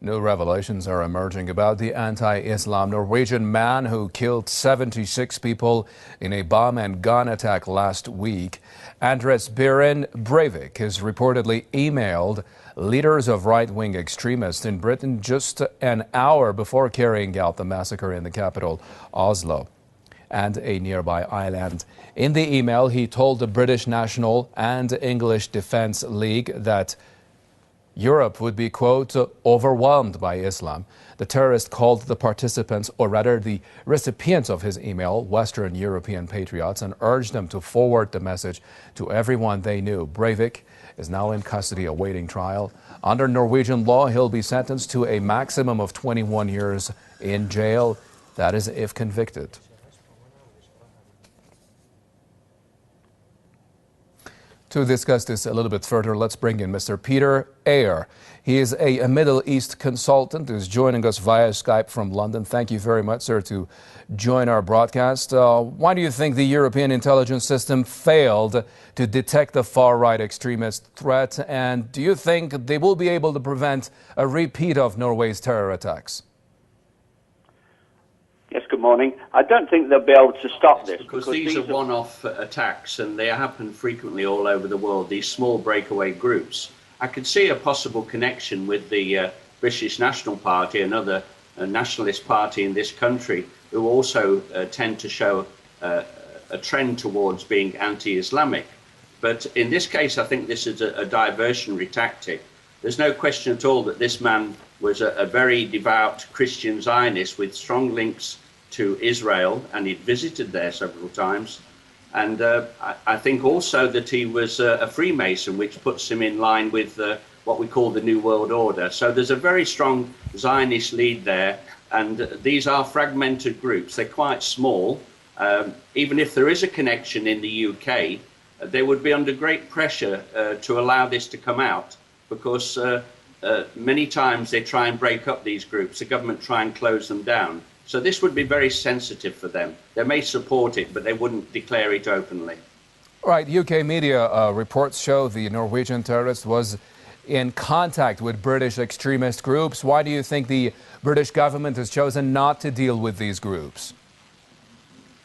New revelations are emerging about the anti-Islam Norwegian man who killed 76 people in a bomb and gun attack last week. Anders Behring Breivik has reportedly emailed leaders of right-wing extremists in Britain just an hour before carrying out the massacre in the capital, Oslo, and a nearby island. In the email, he told the British National and English Defence League that Europe would be, quote, overwhelmed by Islam. The terrorist called the participants, or rather the recipients of his email, Western European patriots, and urged them to forward the message to everyone they knew. Breivik is now in custody awaiting trial. Under Norwegian law, he'll be sentenced to a maximum of 21 years in jail. That is if convicted. To discuss this a little bit further, let's bring in Mr. Petera Eir. He is a Middle East consultant who's joining us via Skype from London. Thank you very much, sir, to join our broadcast. Why do you think the European intelligence system failed to detect the far-right extremist threat? And do you think they will be able to prevent a repeat of Norway's terror attacks? Yes, good morning. I don't think they'll be able to stop this. Because these are one-off attacks and they happen frequently all over the world, these small breakaway groups. I could see a possible connection with the British National Party, another nationalist party in this country, who also tend to show a trend towards being anti-Islamic. But in this case, I think this is a diversionary tactic. There's no question at all that this man was a very devout Christian Zionist with strong links to Israel, and he'd visited there several times. And I think also that he was a Freemason, which puts him in line with what we call the New World Order. So there's a very strong Zionist lead there, and these are fragmented groups. They're quite small. Even if there is a connection in the UK, they would be under great pressure to allow this to come out, because many times they try and break up these groups. The government try and close them down. So this would be very sensitive for them. They may support it, but they wouldn't declare it openly. All right, UK media reports show the Norwegian terrorist was in contact with British extremist groups. Why do you think the British government has chosen not to deal with these groups?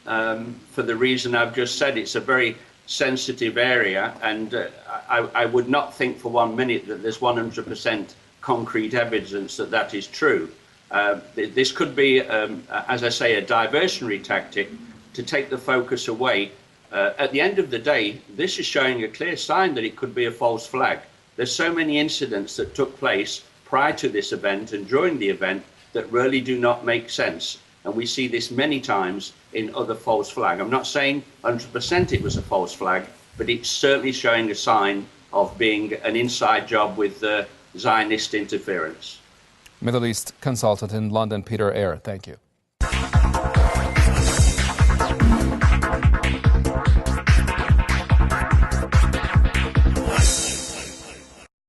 For the reason I've just said, it's a very sensitive area, and I would not think for 1 minute that there's 100% concrete evidence that that is true. This could be, as I say, a diversionary tactic to take the focus away. At the end of the day, this is showing a clear sign that it could be a false flag. There's so many incidents that took place prior to this event and during the event that really do not make sense. And we see this many times in other false flags. I'm not saying 100% it was a false flag, but it's certainly showing a sign of being an inside job with Zionist interference. Middle East consultant in London, Petera Eir. Thank you.